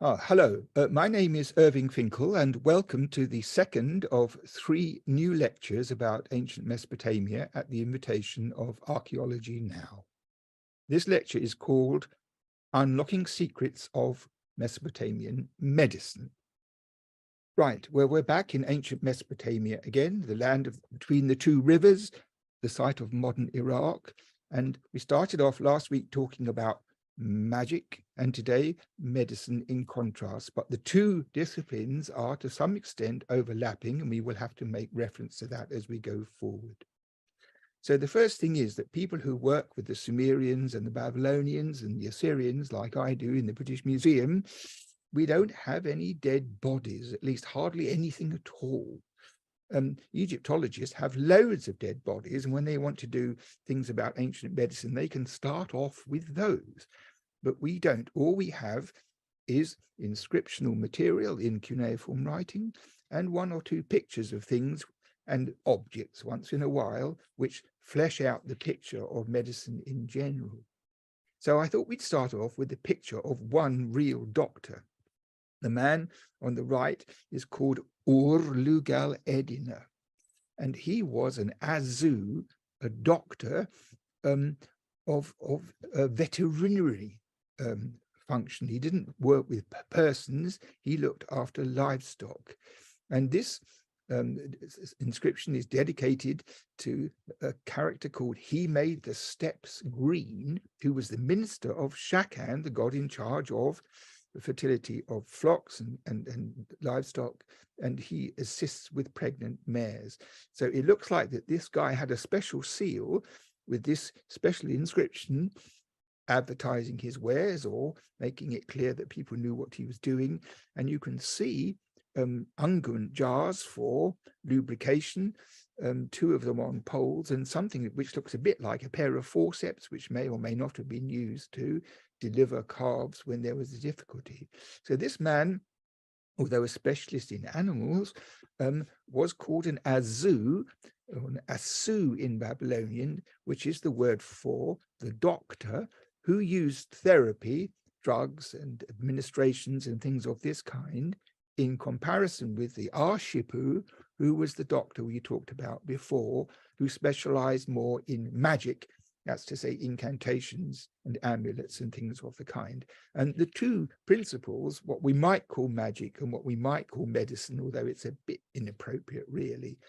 Hello, my name is Irving Finkel, and welcome to the second of 3 new lectures about ancient Mesopotamia at the invitation of Archaeology Now. This lecture is called Unlocking Secrets of Mesopotamian Medicine. Right, well, we're back in ancient Mesopotamia again, the land between the 2 rivers, the site of modern Iraq. And we started off last week talking about magic, and today medicine in contrast. But the 2 disciplines are to some extent overlapping, and we will have to make reference to that as we go forward. So the first thing is that people who work with the Sumerians and the Babylonians and the Assyrians, like I do in the British Museum, we don't have any dead bodies, at least hardly anything at all. Egyptologists have loads of dead bodies, and when they want to do things about ancient medicine, they can start off with those. But we don't. All we have is inscriptional material in cuneiform writing and 1 or 2 pictures of things and objects once in a while, which flesh out the picture of medicine in general. So I thought we'd start off with the picture of one real doctor. The man on the right is called Lugal-Edina, and he was an Azu, a doctor of a veterinary function. He didn't work with persons, he looked after livestock. And this inscription is dedicated to a character called He Made the Steppes Green, who was the minister of Shakan, the god in charge of the fertility of flocks and livestock, and he assists with pregnant mares. So it looks like that this guy had a special seal with this special inscription advertising his wares or making it clear that people knew what he was doing. And you can see unguent jars for lubrication, 2 of them on poles, and something which looks a bit like a pair of forceps, which may or may not have been used to deliver calves when there was a difficulty. So this man, although a specialist in animals, was called an Azu, or an Asu in Babylonian, which is the word for the doctor, who used therapy, drugs and administrations and things of this kind, in comparison with the Arshipu, who was the doctor we talked about before, who specialized more in magic, that's to say incantations and amulets and things of the kind. And the 2 principles, what we might call magic and what we might call medicine, although it's a bit inappropriate really,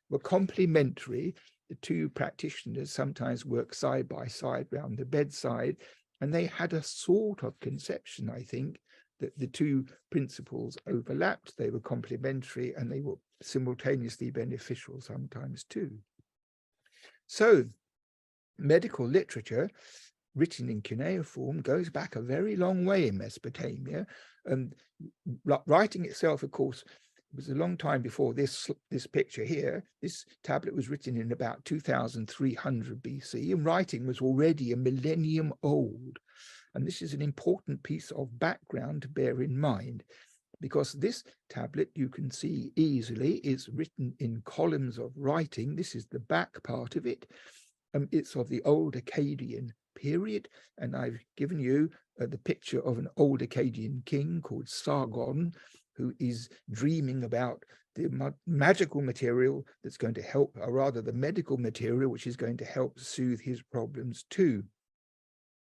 were complementary. The 2 practitioners sometimes work side by side round the bedside, and they had a sort of conception, I think, that the 2 principles overlapped, they were complementary, and they were simultaneously beneficial sometimes too. So medical literature written in cuneiform goes back a very long way in Mesopotamia. Writing itself, of course, was a long time before this picture here. This tablet was written in about 2300 BC, and writing was already a millennium old. And this is an important piece of background to bear in mind, because this tablet, you can see easily, is written in columns of writing. This is the back part of it. It's of the old Akkadian period, and I've given you the picture of an old Akkadian king called Sargon, who is dreaming about the magical material that's going to help, or rather the medical material, which is going to help soothe his problems too.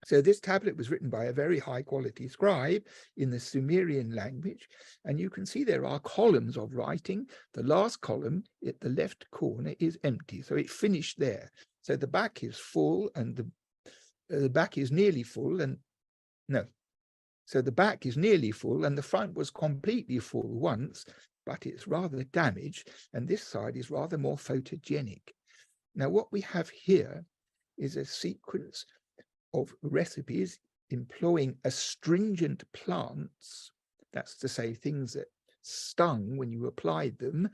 So this tablet was written by a very high quality scribe in the Sumerian language, and you can see there are columns of writing. The last column at the left corner is empty, so it finished there. So the back is full, and the back is nearly full, and no. So the back is nearly full, and the front was completely full once, but it's rather damaged, and this side is rather more photogenic. Now, what we have here is a sequence of recipes employing astringent plants, that's to say things that stung when you applied them,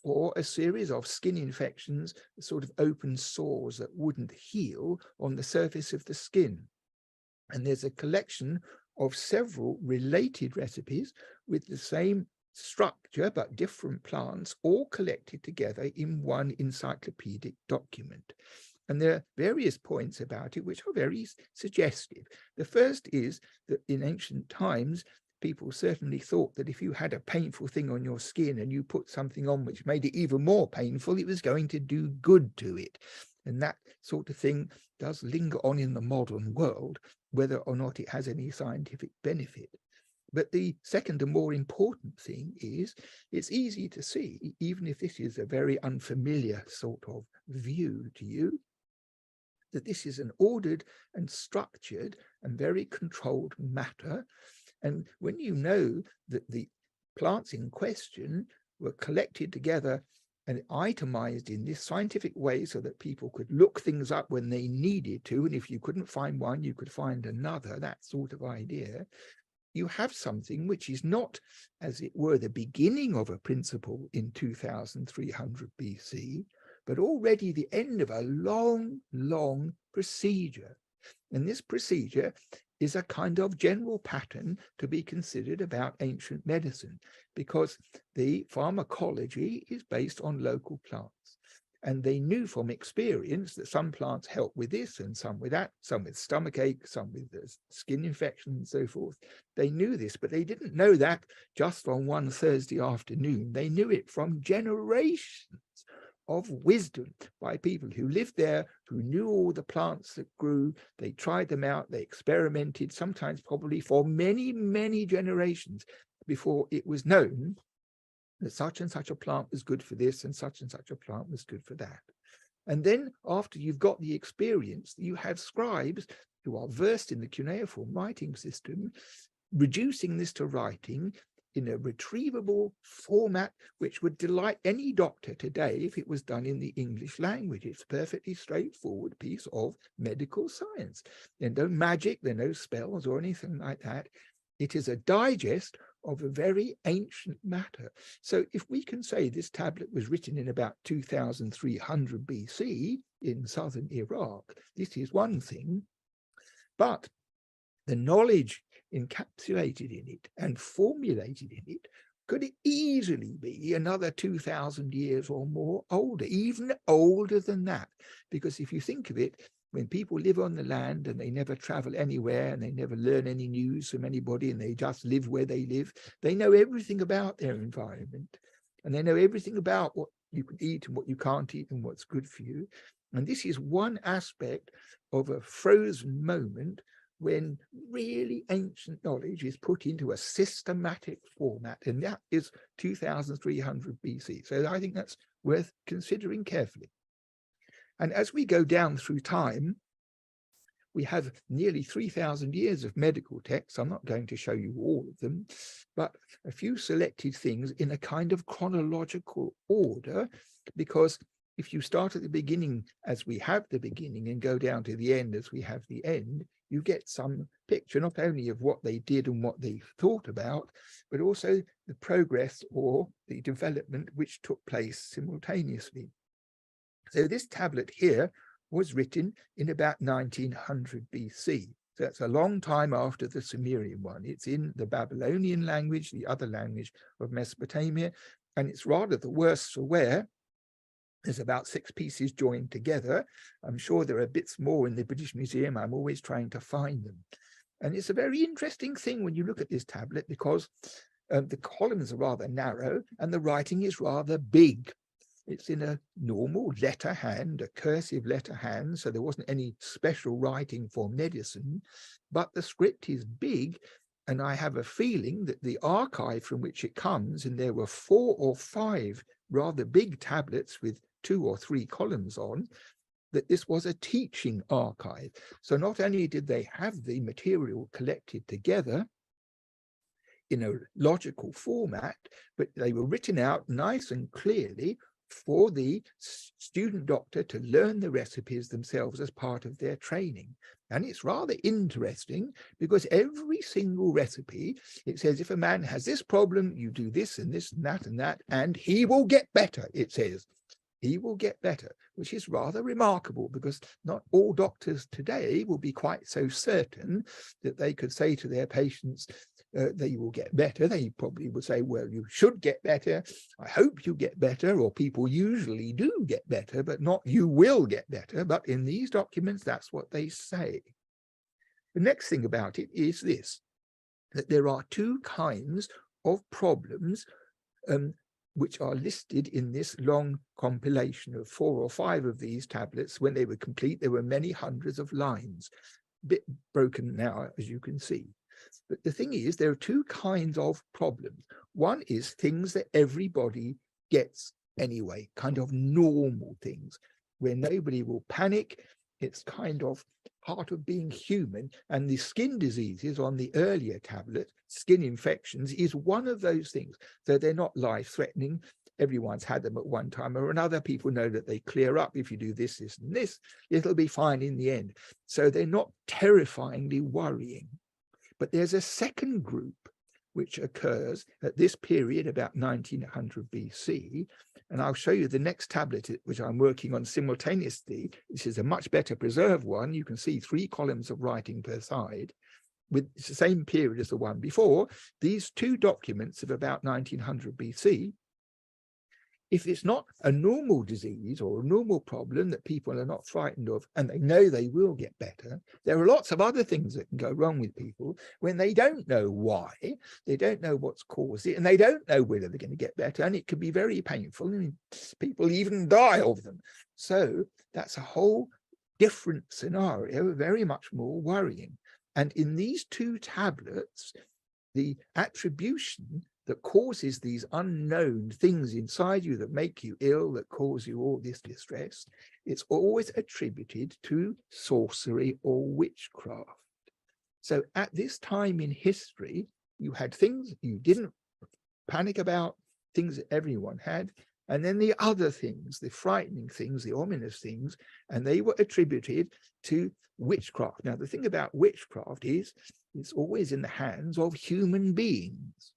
or a series of skin infections, sort of open sores that wouldn't heal on the surface of the skin. And there's a collection of several related recipes with the same structure but different plants, all collected together in one encyclopedic document. And there are various points about it which are very suggestive. The first is that in ancient times, people certainly thought that if you had a painful thing on your skin and you put something on which made it even more painful, it was going to do good to it. And that sort of thing does linger on in the modern world, whether or not it has any scientific benefit. But the second and more important thing is it's easy to see, even if this is a very unfamiliar sort of view to you, that this is an ordered and structured and very controlled matter. And when you know that the plants in question were collected together and itemized in this scientific way so that people could look things up when they needed to, and if you couldn't find one, you could find another, that sort of idea, you have something which is not, as it were, the beginning of a principle in 2300 BC, but already the end of a long, long procedure. And this procedure is a kind of general pattern to be considered about ancient medicine, because the pharmacology is based on local plants. And they knew from experience that some plants help with this and some with that, some with stomachache, some with skin infection and so forth. They knew this, but they didn't know that just on one Thursday afternoon. They knew it from generations of wisdom by people who lived there, who knew all the plants that grew. They tried them out, they experimented, sometimes probably for many, many generations before it was known that such and such a plant was good for this and such a plant was good for that. And then after you've got the experience, you have scribes who are versed in the cuneiform writing system, reducing this to writing in a retrievable format which would delight any doctor today if it was done in the English language. It's a perfectly straightforward piece of medical science. There's no magic, there are no spells or anything like that. It is a digest of a very ancient matter. So if we can say this tablet was written in about 2300 BC in southern Iraq, this is one thing. But the knowledge encapsulated in it and formulated in it could easily be another 2000 years or more older, even older than that. Because if you think of it, when people live on the land and they never travel anywhere and they never learn any news from anybody and they just live where they live, they know everything about their environment and they know everything about what you can eat and what you can't eat and what's good for you. And this is one aspect of a frozen moment when really ancient knowledge is put into a systematic format, and that is 2300 BC. So I think that's worth considering carefully. And as we go down through time, we have nearly 3000 years of medical texts. I'm not going to show you all of them, but a few selected things in a kind of chronological order, because if you start at the beginning as we have the beginning and go down to the end as we have the end, you get some picture not only of what they did and what they thought about, but also the progress or the development which took place simultaneously. So this tablet here was written in about 1900 BC. So that's a long time after the Sumerian one. It's in the Babylonian language, the other language of Mesopotamia, and it's rather the worse for wear. There's about 6 pieces joined together. I'm sure there are bits more in the British Museum. I'm always trying to find them. And it's a very interesting thing when you look at this tablet, because the columns are rather narrow and the writing is rather big. It's in a normal letter hand, a cursive letter hand, so there wasn't any special writing for medicine, but the script is big. And I have a feeling that the archive from which it comes, and there were 4 or 5 rather big tablets with 2 or 3 columns on, that this was a teaching archive. So not only did they have the material collected together in a logical format, but they were written out nice and clearly for the student doctor to learn the recipes themselves as part of their training. And it's rather interesting because every single recipe, it says, if a man has this problem, you do this and this and that, and he will get better, it says. He will get better, which is rather remarkable because not all doctors today will be quite so certain that they could say to their patients that you will get better. They probably would say, well, you should get better. I hope you get better, or people usually do get better, but not you will get better. But in these documents, that's what they say. The next thing about it is this. that there are two kinds of problems which are listed in this long compilation of 4 or 5 of these tablets. When they were complete, there were many hundreds of lines, a bit broken now, as you can see. But the thing is, there are two kinds of problems. One is things that everybody gets anyway, kind of normal things, where nobody will panic. It's kind of part of being human. And the skin diseases on the earlier tablet, skin infections, is one of those things. So they're not life-threatening. Everyone's had them at one time or another. People know that they clear up if you do this, this, and this. It'll be fine in the end. So they're not terrifyingly worrying. But there's a second group which occurs at this period, about 1900 BC. And I'll show you the next tablet, which I'm working on simultaneously. This is a much better preserved one. You can see 3 columns of writing per side, with the same period as the one before. These 2 documents of about 1900 BC. If it's not a normal disease or a normal problem that people are not frightened of, and they know they will get better, there are lots of other things that can go wrong with people when they don't know why, they don't know what's caused it, and they don't know whether they're going to get better, and it can be very painful, and people even die of them. So that's a whole different scenario, very much more worrying. And in these 2 tablets, the attribution that causes these unknown things inside you that make you ill, that cause you all this distress, it's always attributed to sorcery or witchcraft. So at this time in history, you had things you didn't panic about, things that everyone had, and then the other things, the frightening things, the ominous things, and they were attributed to witchcraft. Now, the thing about witchcraft is it's always in the hands of human beings.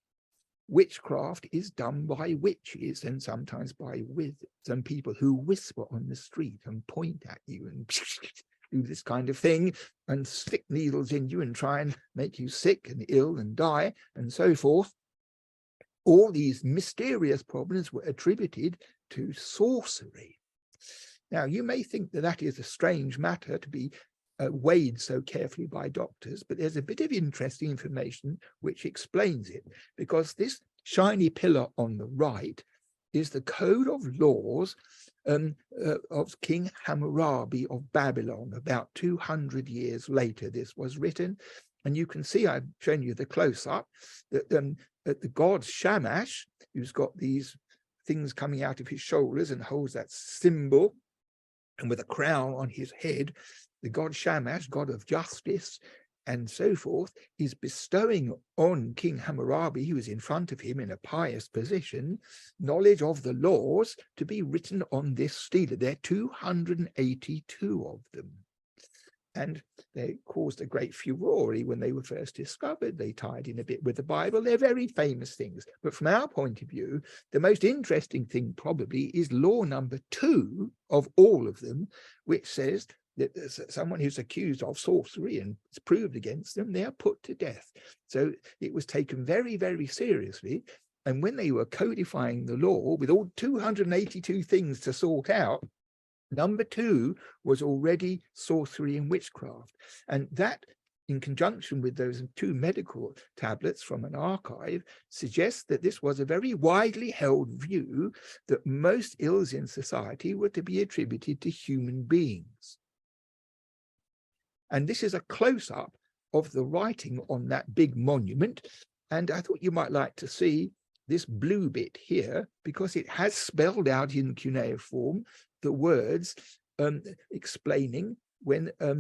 Witchcraft is done by witches and sometimes by wizards and people who whisper on the street and point at you and do this kind of thing and stick needles in you and try and make you sick and ill and die and so forth. All these mysterious problems were attributed to sorcery. Now, you may think that that is a strange matter to be weighed so carefully by doctors, but there's a bit of interesting information which explains it, because this shiny pillar on the right is the code of laws of King Hammurabi of Babylon. About 200 years later, this was written, and you can see, I've shown you the close-up, that the god Shamash, who's got these things coming out of his shoulders and holds that symbol, and with a crown on his head, the god Shamash, god of justice and so forth, is bestowing on King Hammurabi, who is in front of him in a pious position, knowledge of the laws to be written on this stele. There are 282 of them. And they caused a great furore when they were first discovered. They tied in a bit with the Bible. They're very famous things. But from our point of view, the most interesting thing probably is law number 2 of all of them, which says that someone who's accused of sorcery and it's proved against them, they are put to death. So it was taken very, very seriously. And when they were codifying the law with all 282 things to sort out, number 2 was already sorcery and witchcraft. And that, in conjunction with those 2 medical tablets from an archive, suggests that this was a very widely held view that most ills in society were to be attributed to human beings. And this is a close-up of the writing on that big monument. And I thought you might like to see this blue bit here, because it has spelled out in cuneiform the words explaining when a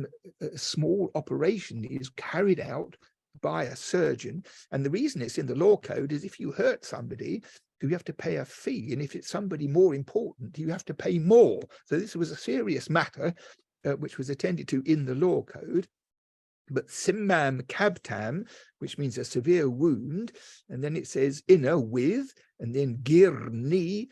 small operation is carried out by a surgeon. And the reason it's in the law code is if you hurt somebody, you have to pay a fee. And if it's somebody more important, you have to pay more. So this was a serious matter, which was attended to in the law code. But simmam kabtam, which means a severe wound, and then it says inner with, and then girni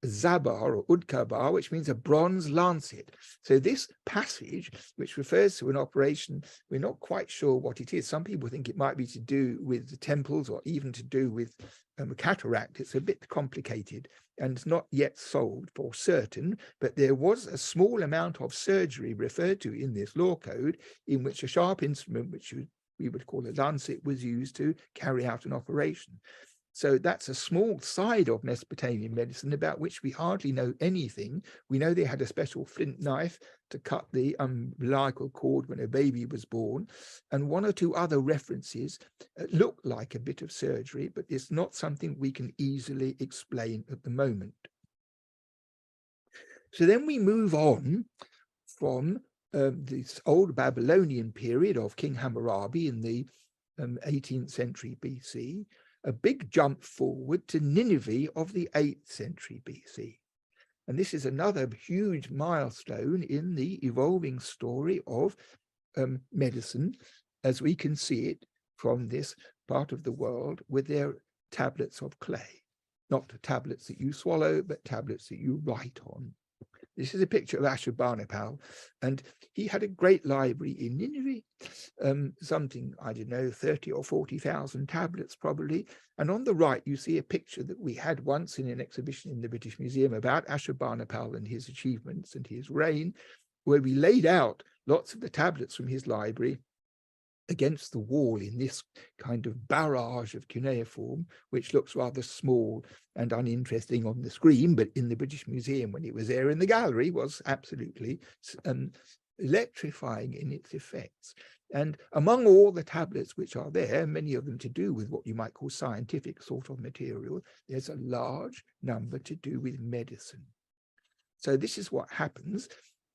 zabar or udkabar, which means a bronze lancet. So this passage, which refers to an operation, we're not quite sure what it is. Some people think it might be to do with the temples or even to do with cataract. It's a bit complicated and not yet solved for certain, but there was a small amount of surgery referred to in this law code, in which a sharp instrument, which we would call a lancet, was used to carry out an operation. So that's a small side of Mesopotamian medicine about which we hardly know anything. We know they had a special flint knife to cut the umbilical cord when a baby was born, and one or two other references look like a bit of surgery, but it's not something we can easily explain at the moment. So then we move on from this old Babylonian period of King Hammurabi in the 18th century BC, a big jump forward to Nineveh of the 8th century BC. And this is another huge milestone in the evolving story of medicine, as we can see it from this part of the world with their tablets of clay. Not tablets that you swallow, but tablets that you write on. This is a picture of Ashurbanipal, and he had a great library in Nineveh, something, I don't know, 30 or 40,000 tablets probably. And on the right, you see a picture that we had once in an exhibition in the British Museum about Ashurbanipal and his achievements and his reign, where we laid out lots of the tablets from his library against the wall in this kind of barrage of cuneiform, which looks rather small and uninteresting on the screen, but in the British Museum, when it was there in the gallery, was absolutely electrifying in its effects. And among all the tablets which are there, many of them to do with what you might call scientific sort of material, there's a large number to do with medicine. So this is what happens.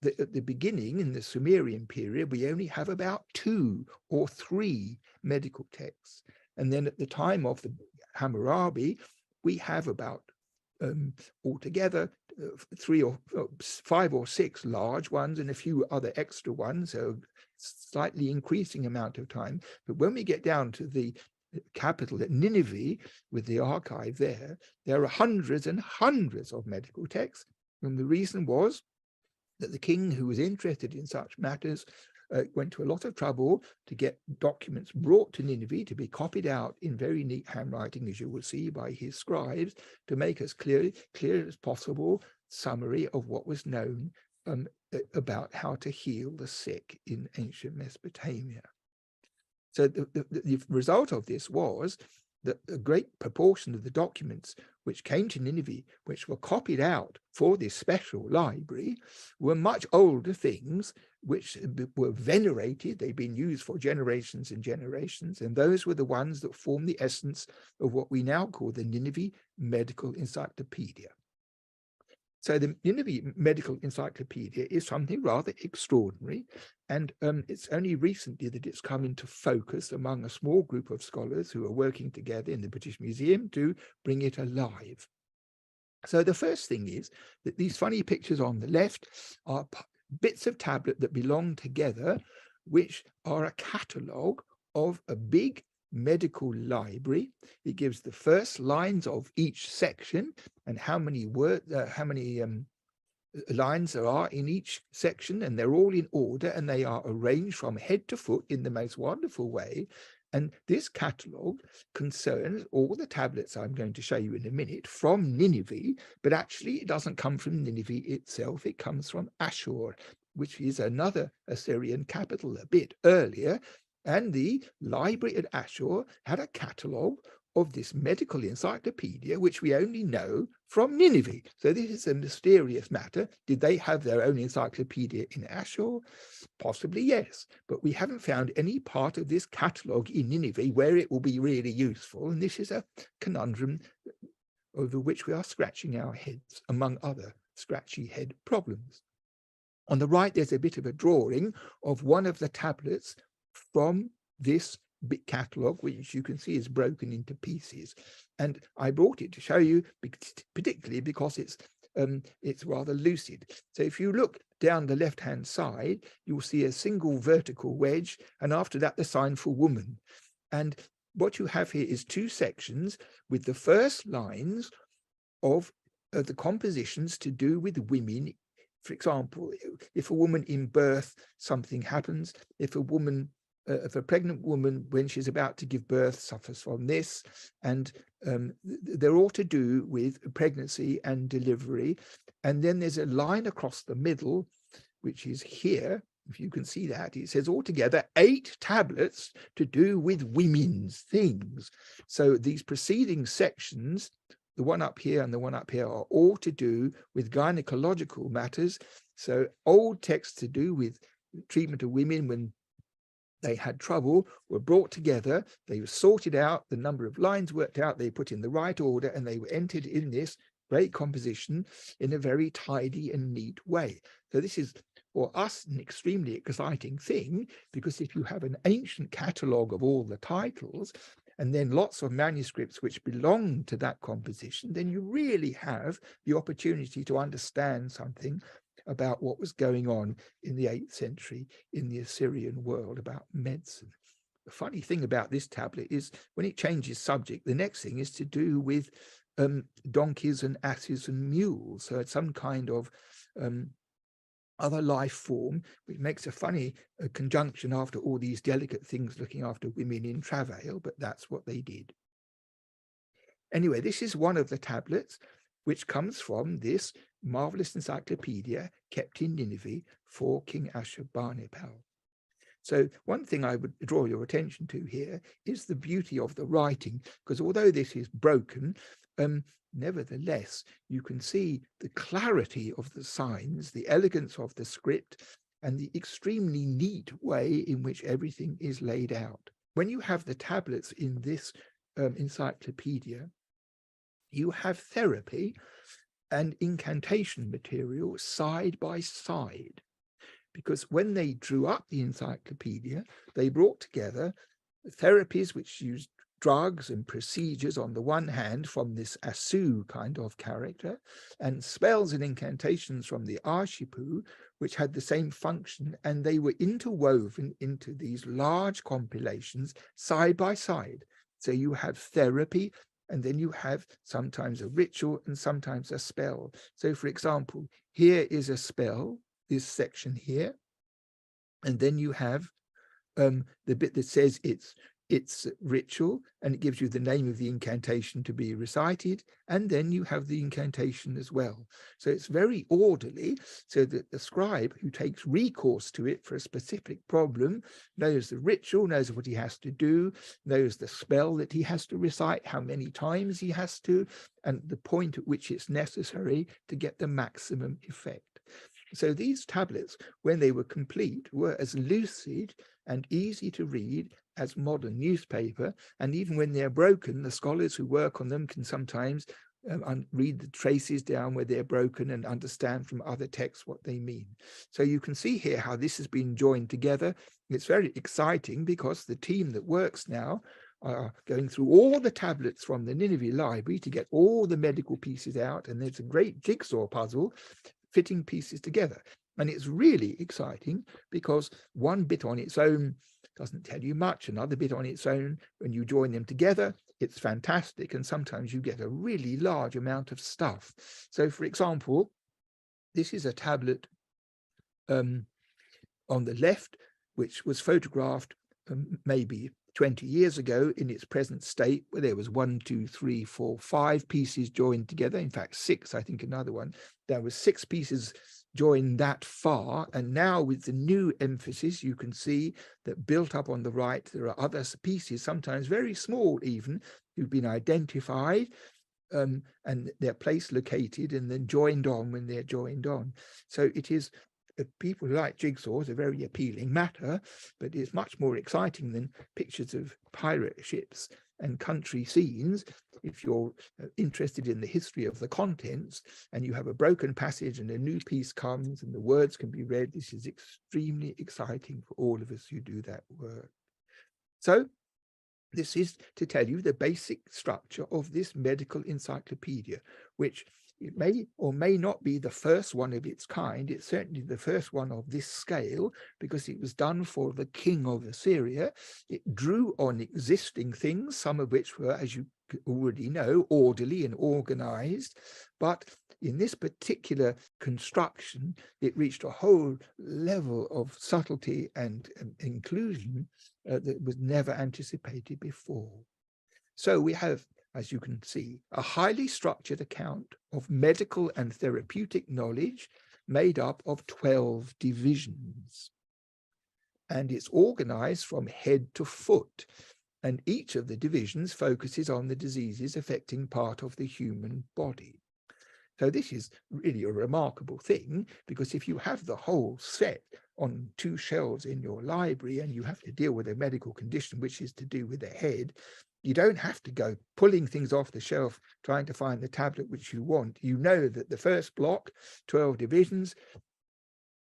At the beginning, in the Sumerian period, we only have about 2 or 3 medical texts. And then at the time of the Hammurabi, we have about altogether 3 or 5 or 6 large ones and a few other extra ones, so slightly increasing amount of time. But when we get down to the capital at Nineveh, with the archive there are hundreds and hundreds of medical texts. And the reason was that the king, who was interested in such matters, went to a lot of trouble to get documents brought to Nineveh to be copied out in very neat handwriting, as you will see, by his scribes, to make as clear as possible summary of what was known about how to heal the sick in ancient Mesopotamia. So the result of this was that a great proportion of the documents which came to Nineveh, which were copied out for this special library, were much older things which were venerated. They'd been used for generations and generations, and those were the ones that form the essence of what we now call the Nineveh Medical Encyclopedia. So the Nineveh Medical Encyclopedia is something rather extraordinary, and it's only recently that it's come into focus among a small group of scholars who are working together in the British Museum to bring it alive. So the first thing is that these funny pictures on the left are bits of tablet that belong together, which are a catalogue of a big medical library. It gives the first lines of each section and how many lines there are in each section, and they're all in order, and they are arranged from head to foot in the most wonderful way. And this catalogue concerns all the tablets I'm going to show you in a minute from Nineveh, but actually it doesn't come from Nineveh itself. It comes from Ashur, which is another Assyrian capital a bit earlier. And the library at Ashur had a catalogue of this medical encyclopedia, which we only know from Nineveh. So this is a mysterious matter. Did they have their own encyclopedia in Ashur? Possibly, yes. But we haven't found any part of this catalogue in Nineveh where it will be really useful. And this is a conundrum over which we are scratching our heads, among other scratchy head problems. On the right, there's a bit of a drawing of one of the tablets from this big catalogue, which you can see is broken into pieces. And I brought it to show you, particularly because it's rather lucid. So if you look down the left-hand side, you'll see a single vertical wedge, and after that, the sign for woman. And what you have here is 2 sections with the first lines of the compositions to do with women. For example, if a woman in birth, something happens. If a pregnant woman, when she's about to give birth, suffers from this, and they're all to do with pregnancy and delivery. And then there's a line across the middle, which is here, if you can see that, it says altogether 8 tablets to do with women's things. So these preceding sections, the one up here and the one up here, are all to do with gynecological matters. So old texts to do with treatment of women when they had trouble were brought together, they were sorted out, the number of lines worked out, they put in the right order, and they were entered in this great composition in a very tidy and neat way. So this is, for us, an extremely exciting thing, because if you have an ancient catalogue of all the titles, and then lots of manuscripts which belong to that composition, then you really have the opportunity to understand something about what was going on in the 8th century in the Assyrian world about medicine. The funny thing about this tablet is when it changes subject, the next thing is to do with donkeys and asses and mules. So it's some kind of other life form, which makes a funny conjunction after all these delicate things looking after women in travail, but that's what they did. Anyway, this is one of the tablets which comes from this marvelous encyclopedia kept in Nineveh for King Ashurbanipal. So one thing I would draw your attention to here is the beauty of the writing, because although this is broken, nevertheless, you can see the clarity of the signs, the elegance of the script, and the extremely neat way in which everything is laid out. When you have the tablets in this encyclopedia, you have therapy and incantation material side by side, because when they drew up the encyclopedia, they brought together therapies which used drugs and procedures on the one hand from this Asu kind of character, and spells and incantations from the Arshipu, which had the same function, and they were interwoven into these large compilations side by side. So you have therapy, and then you have sometimes a ritual and sometimes a spell. So for example, here is a spell, this section here, and then you have the bit that says it's ritual, and it gives you the name of the incantation to be recited, and then you have the incantation as well. So it's very orderly, so that the scribe who takes recourse to it for a specific problem knows the ritual, knows what he has to do, knows the spell that he has to recite, how many times he has to, and the point at which it's necessary to get the maximum effect. So these tablets, when they were complete, were as lucid and easy to read as modern newspaper, and even when they're broken, the scholars who work on them can sometimes read the traces down where they're broken and understand from other texts what they mean. So you can see here how this has been joined together. It's very exciting because the team that works now are going through all the tablets from the Nineveh library to get all the medical pieces out, and there's a great jigsaw puzzle fitting pieces together. And it's really exciting because one bit on its own doesn't tell you much, another bit on its own, when you join them together, it's fantastic, and sometimes you get a really large amount of stuff. So for example, this is a tablet on the left, which was photographed maybe 20 years ago in its present state, where there was 1, 2, 3, 4, 5 pieces joined together. In fact, 6, I think another one. There was 6 pieces joined that far. And now with the new emphasis, you can see that built up on the right, there are other pieces, sometimes very small even, who've been identified, and their place located and then joined on when they're joined on. So it is, people who like jigsaws, a very appealing matter, but it's much more exciting than pictures of pirate ships and country scenes. If you're interested in the history of the contents and you have a broken passage and a new piece comes and the words can be read, this is extremely exciting for all of us who do that work. So this is to tell you the basic structure of this medical encyclopedia, which it may or may not be the first one of its kind. It's certainly the first one of this scale because it was done for the king of Assyria. It drew on existing things, some of which were, as you already know, orderly and organized. But in this particular construction, it reached a whole level of subtlety and inclusion that was never anticipated before. So we have, as you can see, a highly structured account of medical and therapeutic knowledge made up of 12 divisions. and it's organized from head to foot. And each of the divisions focuses on the diseases affecting part of the human body. So this is really a remarkable thing, because if you have the whole set on 2 shelves in your library and you have to deal with a medical condition which is to do with the head, you don't have to go pulling things off the shelf trying to find the tablet which you want. You know that the first block, 12 divisions,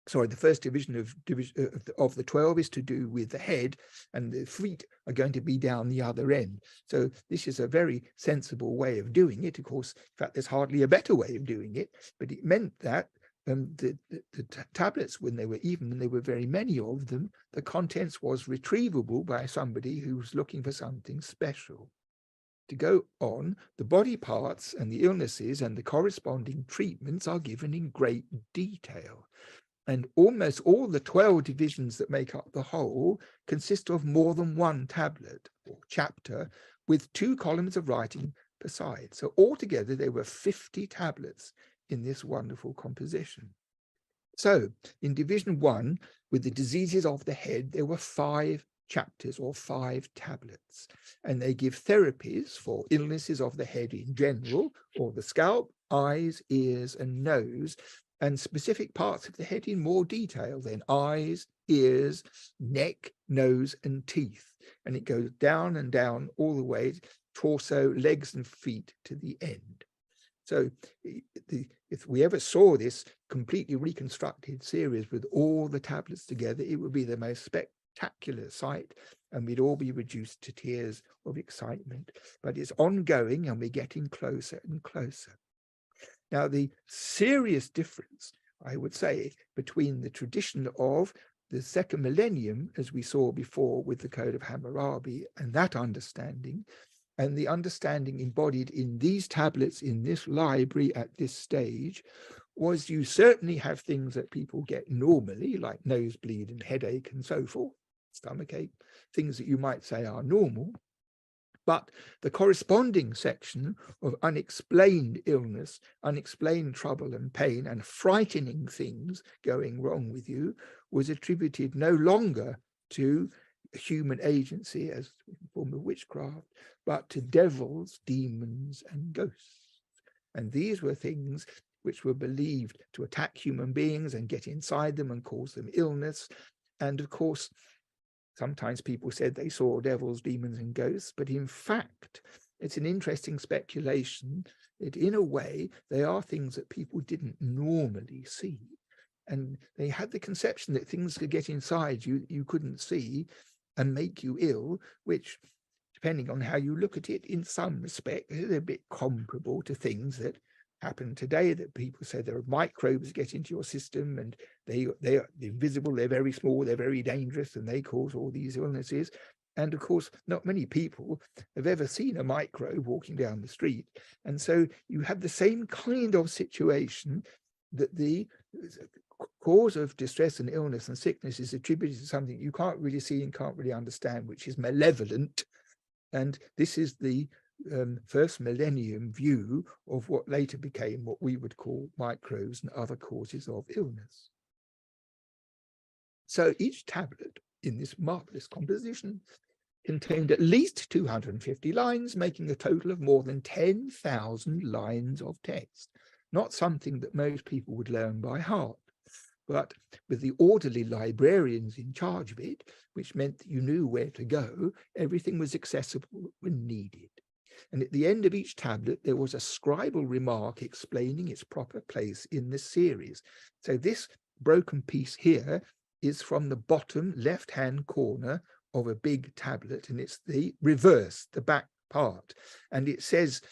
sorry, the first division of the 12 is to do with the head, and the feet are going to be down the other end. So this is a very sensible way of doing it. Of course, in fact, there's hardly a better way of doing it, but it meant that the tablets, when they were very many of them, the contents was retrievable by somebody who was looking for something special. To go on, the body parts and the illnesses and the corresponding treatments are given in great detail. And almost all the 12 divisions that make up the whole consist of more than one tablet or chapter with 2 columns of writing per side. So altogether, there were 50 tablets in this wonderful composition. So in division 1, with the diseases of the head, there were 5 chapters or 5 tablets, and they give therapies for illnesses of the head in general, or the scalp, eyes, ears, and nose, and specific parts of the head in more detail than eyes, ears, neck, nose, and teeth. And it goes down and down all the way, torso, legs, and feet to the end. So if we ever saw this completely reconstructed series with all the tablets together, it would be the most spectacular sight, and we'd all be reduced to tears of excitement. But it's ongoing, and we're getting closer and closer. Now, the serious difference, I would say, between the tradition of the 2nd millennium, as we saw before with the Code of Hammurabi, and that understanding, and the understanding embodied in these tablets in this library at this stage, was you certainly have things that people get normally, like nosebleed and headache and so forth, stomachache, things that you might say are normal. But the corresponding section of unexplained illness, unexplained trouble and pain, and frightening things going wrong with you was attributed no longer to human agency as a form of witchcraft, but to devils, demons, and ghosts. And these were things which were believed to attack human beings and get inside them and cause them illness. And of course, sometimes people said they saw devils, demons, and ghosts, but in fact, it's an interesting speculation that in a way, they are things that people didn't normally see. And they had the conception that things could get inside you couldn't see and make you ill, which, depending on how you look at it, in some respect, is a bit comparable to things that happen today, that people say there are microbes get into your system and they're invisible, they're very small, they're very dangerous, and they cause all these illnesses. And of course, not many people have ever seen a microbe walking down the street. And so you have the same kind of situation, that the cause of distress and illness and sickness is attributed to something you can't really see and can't really understand, which is malevolent. And this is the 1st millennium view of what later became what we would call microbes and other causes of illness. So each tablet in this marvelous composition contained at least 250 lines, making a total of more than 10,000 lines of text. Not something that most people would learn by heart, but with the orderly librarians in charge of it, which meant that you knew where to go, everything was accessible when needed. And at the end of each tablet, there was a scribal remark explaining its proper place in the series. So this broken piece here is from the bottom left-hand corner of a big tablet, and it's the reverse, the back part. And it says,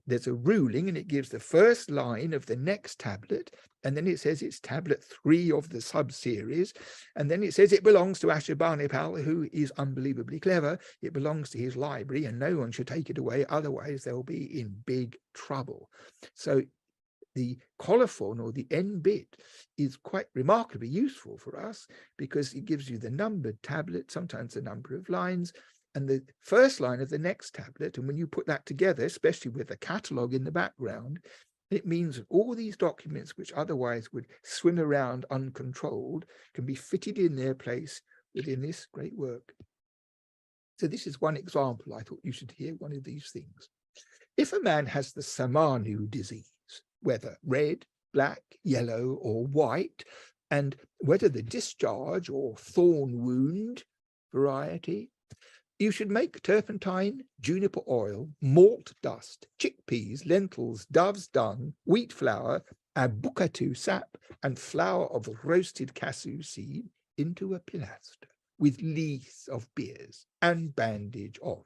there's a ruling, and it gives the first line of the next tablet, and then it says it's tablet 3 of the sub-series, and then it says it belongs to Ashurbanipal, who is unbelievably clever. It belongs to his library, and no one should take it away, otherwise they'll be in big trouble. So the colophon, or the end bit, is quite remarkably useful for us, because it gives you the numbered tablet, sometimes the number of lines, and the first line of the next tablet. And when you put that together, especially with a catalogue in the background, it means that all these documents, which otherwise would swim around uncontrolled, can be fitted in their place within this great work. So this is one example. I thought you should hear one of these things. If a man has the Samanu disease, whether red, black, yellow, or white, and whether the discharge or thorn wound variety, you should make turpentine, juniper oil, malt dust, chickpeas, lentils, dove's dung, wheat flour, abukatu sap, and flour of roasted cashew seed into a pilaster with lees of beers and bandage on.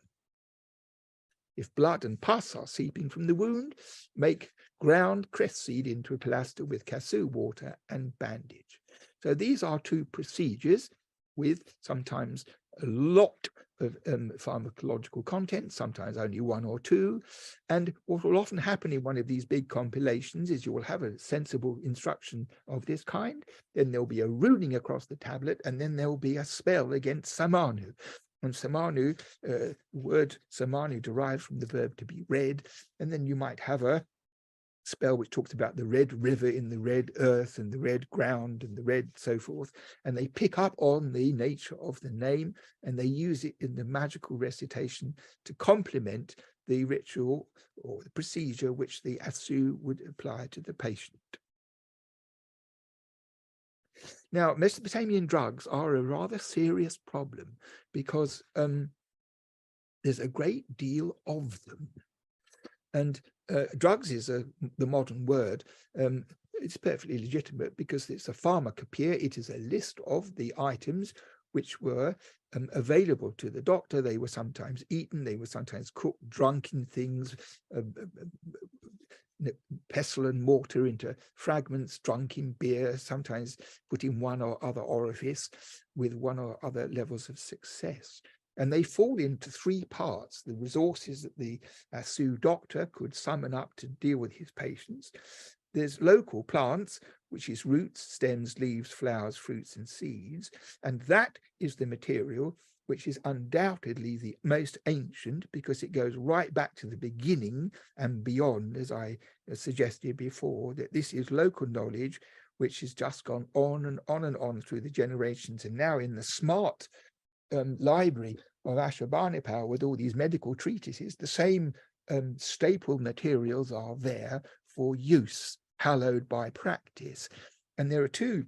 If blood and pus are seeping from the wound, make ground cress seed into a pilaster with cashew water and bandage. So these are two procedures with sometimes a lot of pharmacological content, sometimes only one or two. And what will often happen in one of these big compilations is you will have a sensible instruction of this kind, then there'll be a ruling across the tablet, and then there'll be a spell against Samanu. And Samanu, word Samanu derived from the verb to be red, and then you might have a spell which talks about the red river in the red earth and the red ground and the red so forth, and they pick up on the nature of the name and they use it in the magical recitation to complement the ritual or the procedure which the Asu would apply to the patient. Now, Mesopotamian drugs are a rather serious problem because there's a great deal of them. And drugs is the modern word. It's perfectly legitimate because it's a pharmacopoeia. It is a list of the items which were available to the doctor. They were sometimes eaten, they were sometimes cooked, drunk in things, pestle and mortar into fragments, drunk in beer, sometimes put in one or other orifice with one or other levels of success. And they fall into three parts: the resources that the Asu doctor could summon up to deal with his patients. There's local plants, which is roots, stems, leaves, flowers, fruits, and seeds. And that is the material which is undoubtedly the most ancient because it goes right back to the beginning and beyond, as I suggested before, that this is local knowledge which has just gone on and on and on through the generations. And now in the smart library of Ashurbanipal with all these medical treatises, the same staple materials are there for use, hallowed by practice. And there are two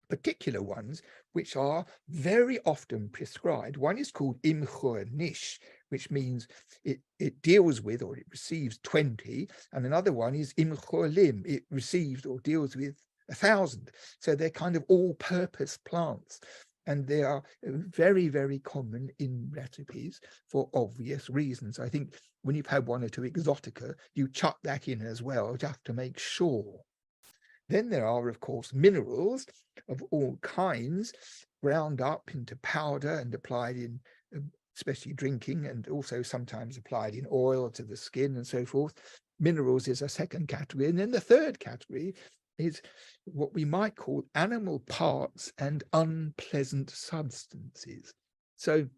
particular ones which are very often prescribed. One is called Imchur Nish, which means it deals with or it receives 20, and another one is Imchur Lim, it receives or deals with 1,000. So they're kind of all-purpose plants. And they are very, very common in recipes for obvious reasons. I think when you've had one or two exotica, you chuck that in as well, just to make sure. Then there are, of course, minerals of all kinds, ground up into powder and applied in, especially drinking, and also sometimes applied in oil to the skin and so forth. Minerals is a second category. And then the third category is what we might call animal parts and unpleasant substances. So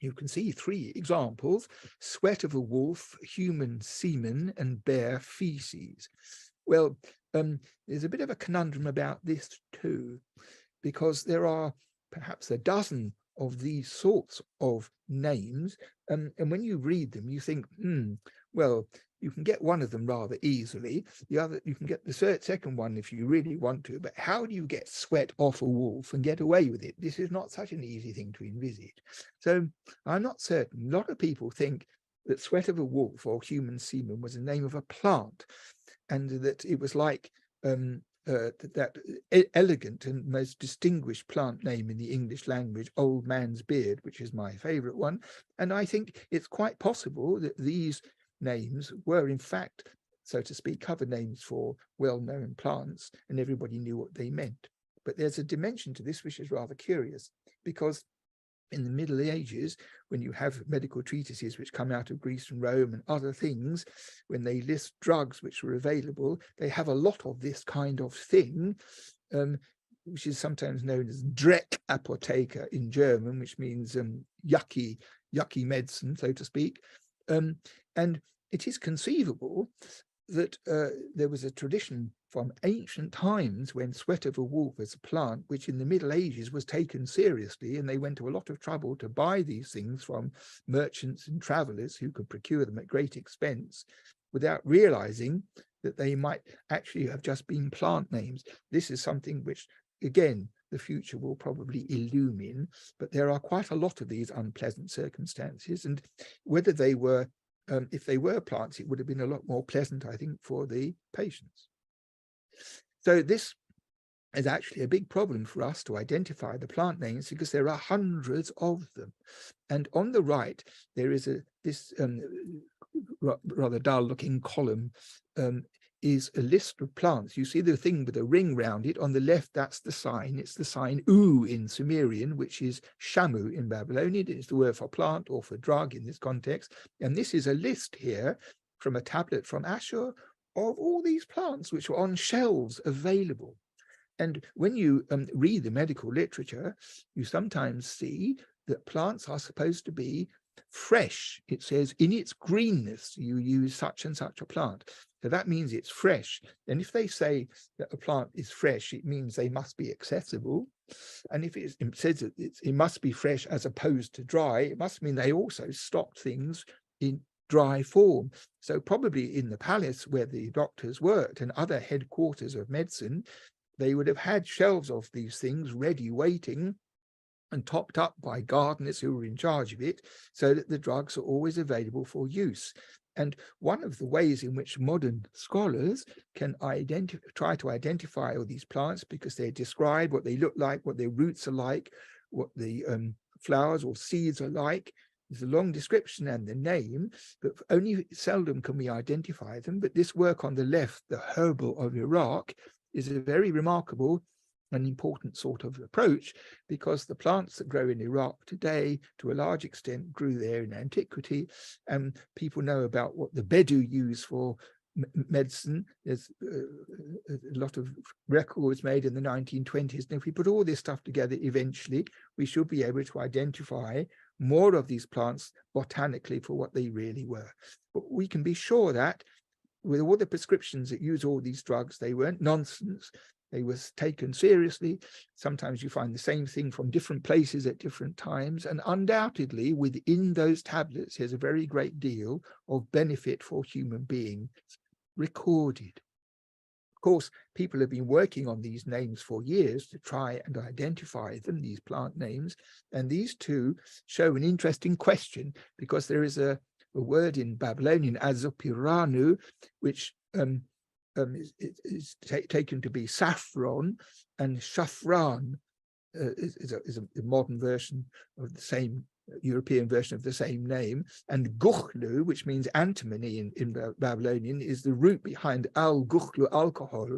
you can see three examples: sweat of a wolf, human semen, and bear feces. Well, there's a bit of a conundrum about this too, because there are perhaps a dozen of these sorts of names, and when you read them, you think, well, you can get one of them rather easily. The other, you can get the second one if you really want to, but how do you get sweat off a wolf and get away with it? This is not such an easy thing to envisage. So I'm not certain. A lot of people think that sweat of a wolf or human semen was the name of a plant, and that it was like that elegant and most distinguished plant name in the English language, old man's beard, which is my favorite one. And I think it's quite possible that these names were in fact, so to speak, cover names for well-known plants, and everybody knew what they meant. But there's a dimension to this which is rather curious, because in the Middle Ages, when you have medical treatises which come out of Greece and Rome and other things, when they list drugs which were available, they have a lot of this kind of thing, which is sometimes known as Dreckapotheker in German, which means yucky medicine, so to speak. And it is conceivable that there was a tradition from ancient times when sweat of a wolf was a plant which in the Middle Ages was taken seriously, and they went to a lot of trouble to buy these things from merchants and travelers who could procure them at great expense without realizing that they might actually have just been plant names. This is something which, again, the future will probably illumine, but there are quite a lot of these unpleasant circumstances, and whether they were if they were plants, it would have been a lot more pleasant, I think, for the patients. So this is actually a big problem for us to identify the plant names, because there are hundreds of them. And on the right, there is this rather dull-looking column is a list of plants. You see the thing with a ring round it. On the left, that's the sign. It's the sign U in Sumerian, which is shamu in Babylonian. It's the word for plant or for drug in this context. And this is a list here from a tablet from Ashur of all these plants which were on shelves available. And when you read the medical literature, you sometimes see that plants are supposed to be fresh. It says in its greenness, you use such and such a plant. So that means it's fresh. And if they say that a plant is fresh, it means they must be accessible. And if it says that it must be fresh as opposed to dry, it must mean they also stock things in dry form. So probably in the palace where the doctors worked and other headquarters of medicine, they would have had shelves of these things ready, waiting, and topped up by gardeners who were in charge of it, so that the drugs are always available for use. And one of the ways in which modern scholars can try to identify all these plants, because they describe what they look like, what their roots are like, what the flowers or seeds are like. There's a long description and the name, but only seldom can we identify them. But this work on the left, the herbal of Iraq, is a very remarkable and important sort of approach, because the plants that grow in Iraq today, to a large extent, grew there in antiquity. And people know about what the Bedou use for medicine. There's a lot of records made in the 1920s. And if we put all this stuff together, eventually, we should be able to identify more of these plants botanically for what they really were. But we can be sure that with all the prescriptions that use all these drugs, they weren't nonsense. They were taken seriously. Sometimes you find the same thing from different places at different times. And undoubtedly, within those tablets, there's a very great deal of benefit for human beings recorded. Of course, people have been working on these names for years to try and identify them, these plant names. And these two show an interesting question, because there is a word in Babylonian, azupiranu, which is taken to be saffron, and shafran is a modern version of the same European version of the same name, and guchlu, which means antimony in Babylonian, is the root behind al-guchlu, alcohol,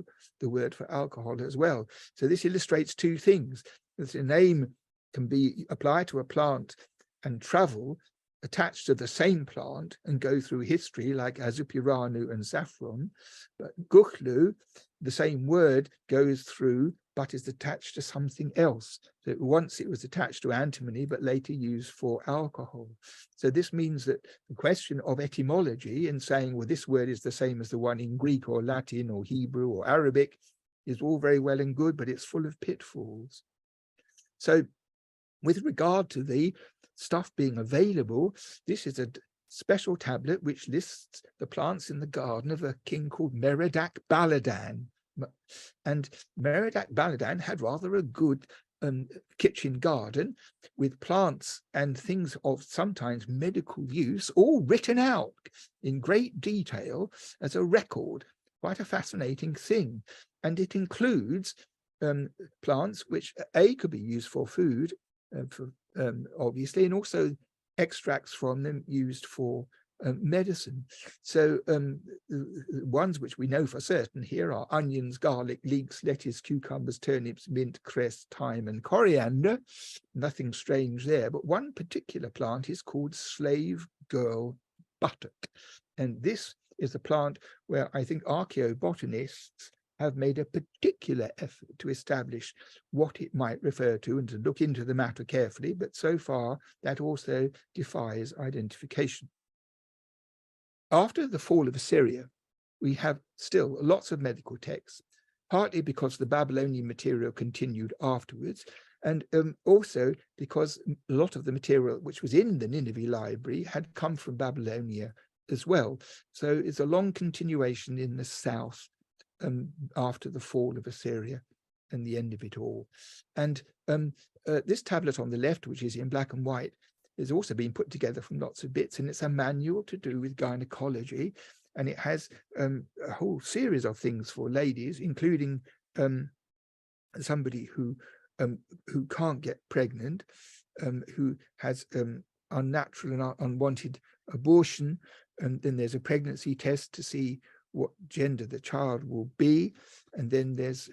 the word for alcohol as well. So this illustrates two things: that a name can be applied to a plant and travel attached to the same plant and go through history, like azupiranu and saffron. But guchlu, the same word, goes through but is attached to something else. So once it was attached to antimony, but later used for alcohol. So this means that the question of etymology and saying, well, this word is the same as the one in Greek or Latin or Hebrew or Arabic, is all very well and good, but it's full of pitfalls. So with regard to the stuff being available, this is a special tablet which lists the plants in the garden of a king called Merodach Baladan. And Merodach Baladan had rather a good kitchen garden with plants and things of sometimes medical use, all written out in great detail as a record. Quite a fascinating thing. And it includes plants which could be used for food, obviously, and also extracts from them used for medicine. So ones which we know for certain here are onions, garlic, leeks, lettuce, cucumbers, turnips, mint, cress, thyme, and coriander. Nothing strange there. But one particular plant is called slave girl buttock. And this is a plant where I think archaeobotanists have made a particular effort to establish what it might refer to and to look into the matter carefully, but so far that also defies identification. After the fall of Assyria, we have still lots of medical texts, partly because the Babylonian material continued afterwards, and also because a lot of the material which was in the Nineveh library had come from Babylonia as well. So it's a long continuation in the south after the fall of Assyria and the end of it all. And this tablet on the left, which is in black and white, has also been put together from lots of bits, and it's a manual to do with gynecology, and it has a whole series of things for ladies, including somebody who can't get pregnant, who has unnatural and unwanted abortion, and then there's a pregnancy test to see what gender the child will be, and then there's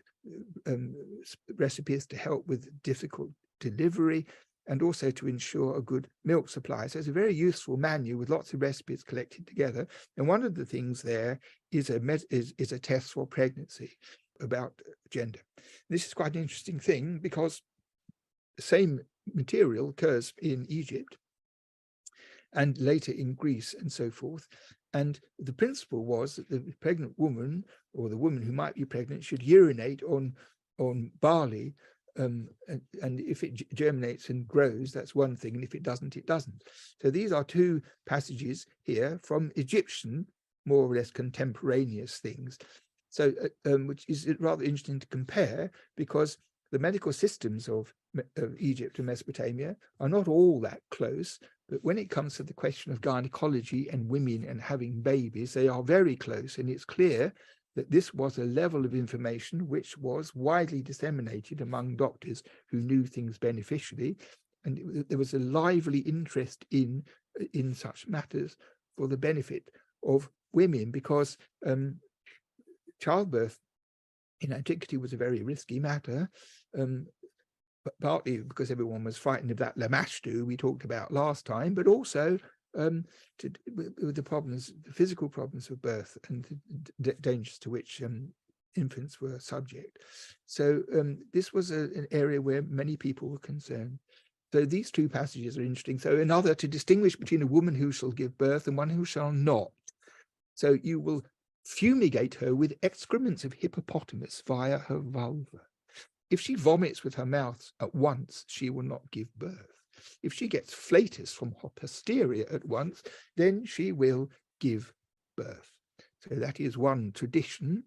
recipes to help with difficult delivery, and also to ensure a good milk supply. So it's a very useful manual with lots of recipes collected together. And one of the things there is a test for pregnancy about gender. This is quite an interesting thing because the same material occurs in Egypt and later in Greece and so forth. And the principle was that the pregnant woman, or the woman who might be pregnant, should urinate on barley, and if it germinates and grows, that's one thing, and if it doesn't, it doesn't. So these are two passages here from Egyptian, more or less contemporaneous things. So which is rather interesting to compare, because the medical systems of Egypt and Mesopotamia are not all that close, but when it comes to the question of gynecology and women and having babies, they are very close. And it's clear that this was a level of information which was widely disseminated among doctors who knew things beneficially. And there was a lively interest in such matters for the benefit of women, because childbirth in antiquity was a very risky matter, but partly because everyone was frightened of that lamashtu we talked about last time, but also with the problems, the physical problems of birth and the dangers to which infants were subject. So this was an area where many people were concerned. So these two passages are interesting. So another, to distinguish between a woman who shall give birth and one who shall not. So you will fumigate her with excrements of hippopotamus via her vulva. If she vomits with her mouth at once, she will not give birth. If she gets flatus from her posterior at once, then she will give birth. So that is one tradition.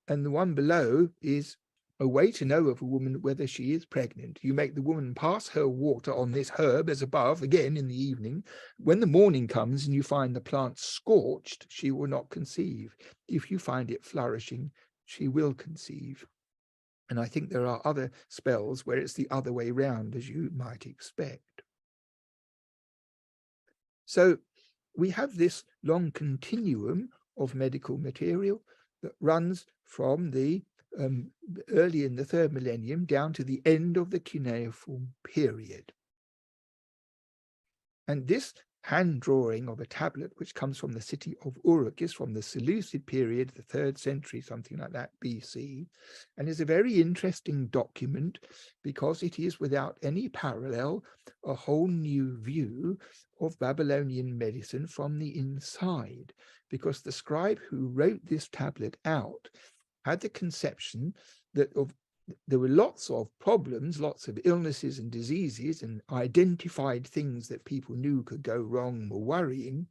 And the one below is a way to know of a woman whether she is pregnant. You make the woman pass her water on this herb as above, again in the evening. When the morning comes and you find the plant scorched, she will not conceive. If you find it flourishing, she will conceive. And I think there are other spells where it's the other way round, as you might expect. So we have this long continuum of medical material that runs from the early in the 3rd millennium down to the end of the cuneiform period. And this hand drawing of a tablet, which comes from the city of Uruk, is from the Seleucid period, the 3rd century, something like that, BC, and is a very interesting document because it is, without any parallel, a whole new view of Babylonian medicine from the inside, because the scribe who wrote this tablet out had the conception that there were lots of problems, lots of illnesses and diseases, and identified things that people knew could go wrong were worrying.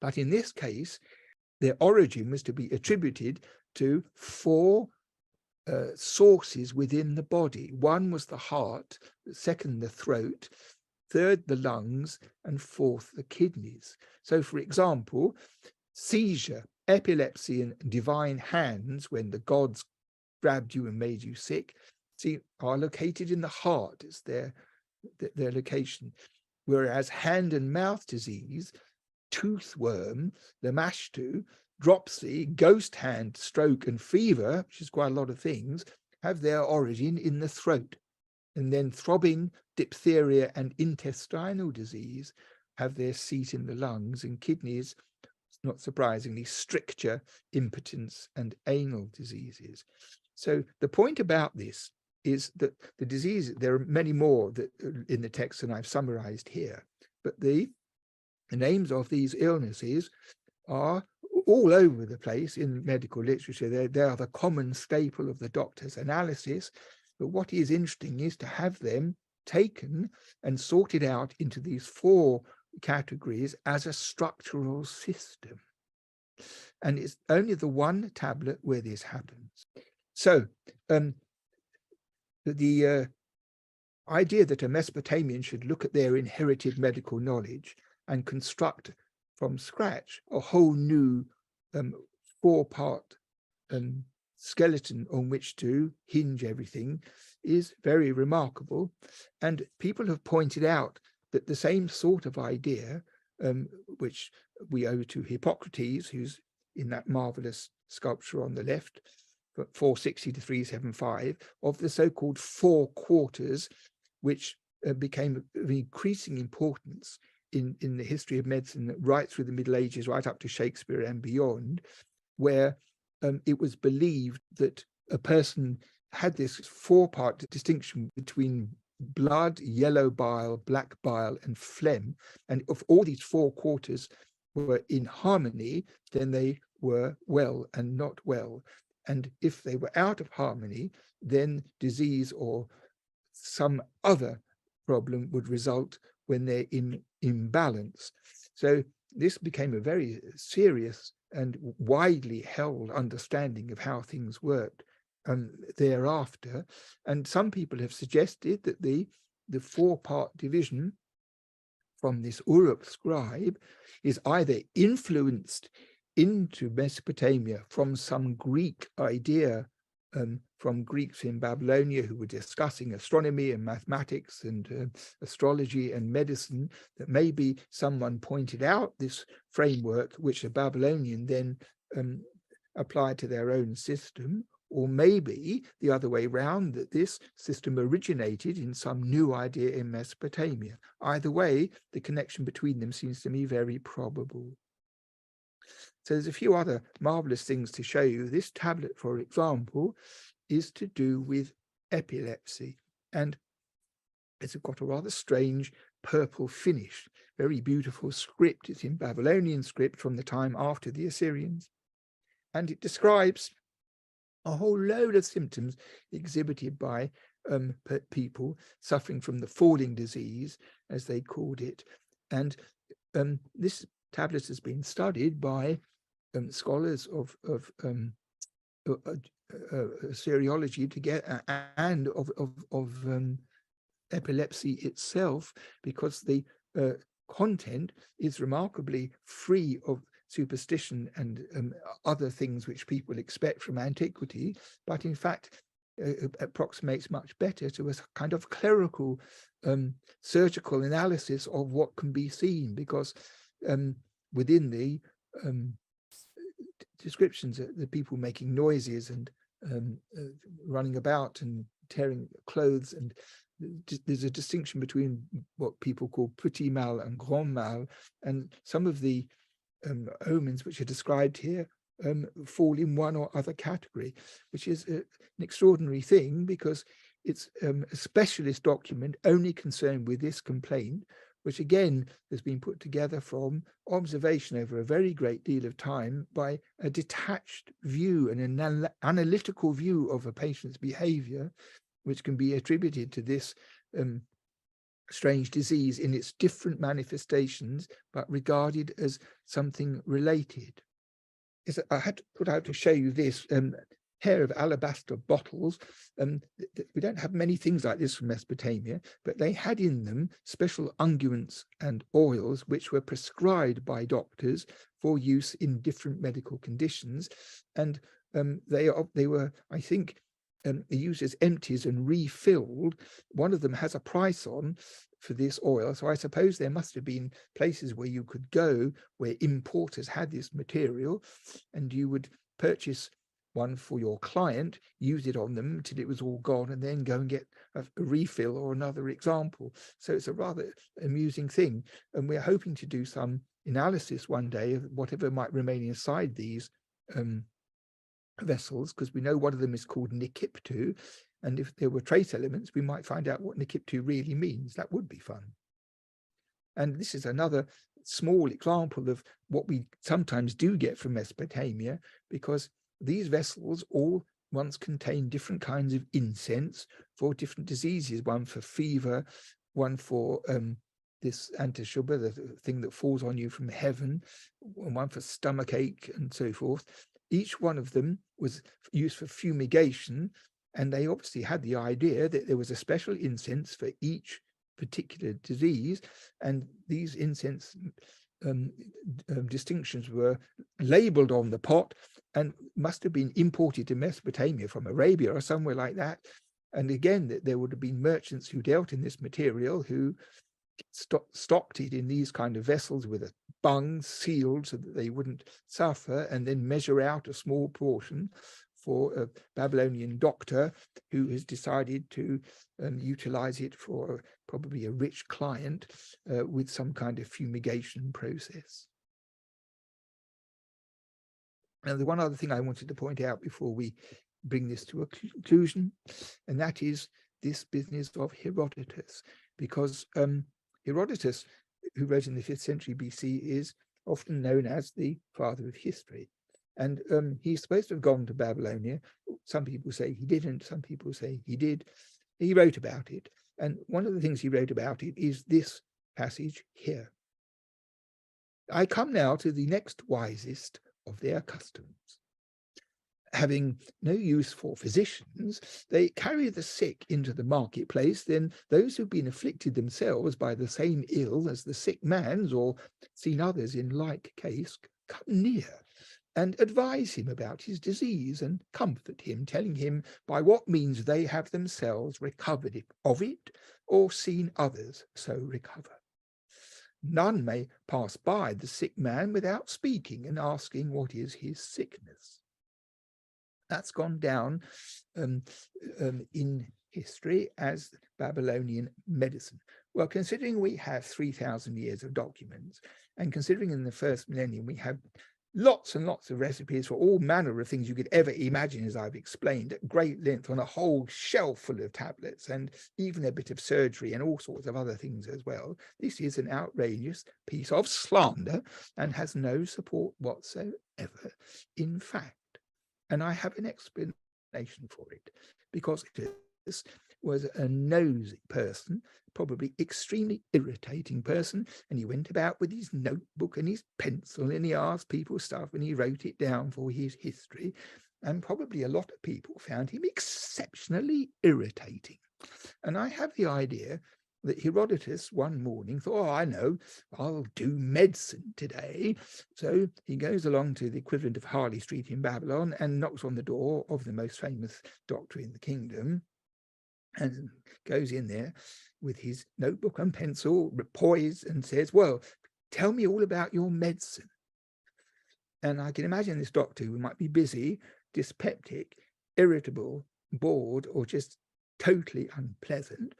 But in this case, their origin was to be attributed to 4 sources within the body. One was the heart, second, the throat, third, the lungs, and fourth, the kidneys. So, for example, seizure, epilepsy, and divine hands, when the gods grabbed you and made you sick, are located in the heart. It's their location. Whereas hand and mouth disease, toothworm, lamashtu, dropsy, ghost hand, stroke, and fever, which is quite a lot of things, have their origin in the throat. And then throbbing, diphtheria, and intestinal disease have their seat in the lungs, and kidneys, not surprisingly, stricture, impotence, and anal diseases. So the point about this is that the disease, there are many more that in the text than I've summarized here, but the names of these illnesses are all over the place in medical literature. They are the common staple of the doctor's analysis. But what is interesting is to have them taken and sorted out into these 4 categories as a structural system. And it's only the one tablet where this happens. So the idea that a Mesopotamian should look at their inherited medical knowledge and construct from scratch a whole new 4-part skeleton on which to hinge everything is very remarkable. And people have pointed out that the same sort of idea, which we owe to Hippocrates, who's in that marvelous sculpture on the left, 460 to 375, of the so-called 4 quarters, which became of increasing importance in the history of medicine right through the Middle Ages, right up to Shakespeare and beyond, where it was believed that a person had this 4-part distinction between blood, yellow bile, black bile, and phlegm. And if all these 4 quarters were in harmony, then they were well and not well. And if they were out of harmony, then disease or some other problem would result when they're in imbalance. So this became a very serious and widely held understanding of how things worked thereafter. And some people have suggested that the 4-part division from this Uruk scribe is either influenced into Mesopotamia from some Greek idea, from Greeks in Babylonia who were discussing astronomy and mathematics and astrology and medicine, that maybe someone pointed out this framework which a Babylonian then applied to their own system, or maybe the other way round, that this system originated in some new idea in Mesopotamia. Either way, the connection between them seems to me very probable. So there's a few other marvelous things to show you. This tablet, for example, is to do with epilepsy, and it's got a rather strange purple finish, very beautiful script. It's in Babylonian script from the time after the Assyrians, and it describes a whole load of symptoms exhibited by people suffering from the falling disease, as they called it. And this tablet has been studied by scholars of seriology to get and of epilepsy itself, because the content is remarkably free of superstition and other things which people expect from antiquity, but in fact approximates much better to a kind of clerical surgical analysis of what can be seen, because within the descriptions, the people making noises and running about and tearing clothes, and there's a distinction between what people call petit mal and grand mal, and some of the omens which are described here fall in one or other category, which is an extraordinary thing, because it's a specialist document only concerned with this complaint, which again has been put together from observation over a very great deal of time by a detached view and an analytical view of a patient's behavior, which can be attributed to this strange disease in its different manifestations, but regarded as something related. I had to put out to show you this pair of alabaster bottles. We don't have many things like this from Mesopotamia, but they had in them special unguents and oils which were prescribed by doctors for use in different medical conditions. And they were, I think, used as empties and refilled. One of them has a price on for this oil, so I suppose there must have been places where you could go where importers had this material, and you would purchase one for your client, use it on them until it was all gone, and then go and get a refill or another example. So it's a rather amusing thing, and we're hoping to do some analysis one day of whatever might remain inside these vessels, because we know one of them is called Nikiptu, and if there were trace elements, we might find out what Nikiptu really means. That would be fun. And this is another small example of what we sometimes do get from Mesopotamia, because these vessels all once contained different kinds of incense for different diseases, one for fever, one for this antishuba, the thing that falls on you from heaven, one for stomach ache and so forth. Each one of them was used for fumigation, and they obviously had the idea that there was a special incense for each particular disease, and these incense distinctions were labeled on the pot and must have been imported to Mesopotamia from Arabia or somewhere like that. And again, there would have been merchants who dealt in this material who stocked it in these kind of vessels with a bung sealed so that they wouldn't suffer, and then measure out a small portion for a Babylonian doctor who has decided to utilize it for probably a rich client with some kind of fumigation process. Now, the one other thing I wanted to point out before we bring this to a conclusion, and that is this business of Herodotus, because Herodotus, who wrote in the 5th century BC, is often known as the father of history. And he's supposed to have gone to Babylonia. Some people say he didn't, some people say he did. He wrote about it. And one of the things he wrote about it is this passage here. I come now to the next wisest of their customs. Having no use for physicians, they carry the sick into the marketplace. Then those who've been afflicted themselves by the same ill as the sick man's, or seen others in like case, come near and advise him about his disease and comfort him, telling him by what means they have themselves recovered of it, or seen others so recover. None may pass by the sick man without speaking and asking what is his sickness. That's gone down in history as Babylonian medicine. Well, considering we have 3,000 years of documents, and considering in the first millennium we have lots and lots of recipes for all manner of things you could ever imagine, as I've explained at great length, on a whole shelf full of tablets, and even a bit of surgery and all sorts of other things as well, this is an outrageous piece of slander and has no support whatsoever in fact. And I have an explanation for it, because this was a nosy person, probably extremely irritating person, and he went about with his notebook and his pencil, and he asked people stuff and he wrote it down for his history, and probably a lot of people found him exceptionally irritating. And I have the idea that Herodotus one morning thought, oh, I know, I'll do medicine today. So he goes along to the equivalent of Harley Street in Babylon and knocks on the door of the most famous doctor in the kingdom, and goes in there with his notebook and pencil poised and says, well, tell me all about your medicine. And I can imagine this doctor, who might be busy, dyspeptic, irritable, bored, or just totally unpleasant,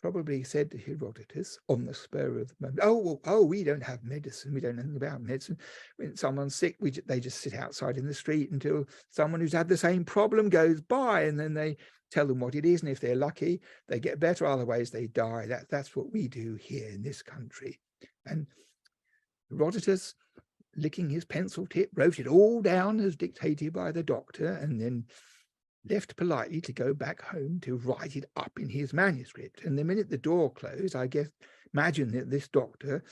probably said to Herodotus on the spur of the moment, oh, we don't have medicine. We don't know anything about medicine. When someone's sick, they just sit outside in the street until someone who's had the same problem goes by, and then they tell them what it is. And if they're lucky, they get better. Otherwise, they die. That's what we do here in this country. And Herodotus, licking his pencil tip, wrote it all down as dictated by the doctor, and then left politely to go back home to write it up in his manuscript. And the minute the door closed, I guess, imagine that this doctor,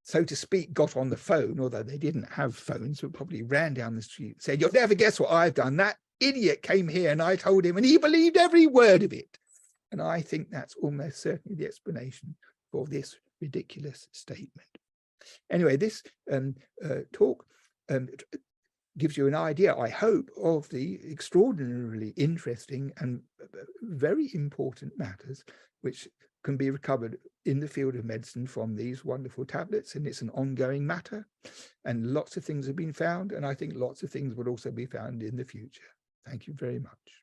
so to speak, got on the phone, although they didn't have phones, but probably ran down the street, said, you'll never guess what I've done. That idiot came here and I told him, and he believed every word of it. And I think that's almost certainly the explanation for this ridiculous statement. Anyway, this talk gives you an idea, I hope, of the extraordinarily interesting and very important matters which can be recovered in the field of medicine from these wonderful tablets. And it's an ongoing matter, and lots of things have been found, and I think lots of things will also be found in the future. Thank you very much.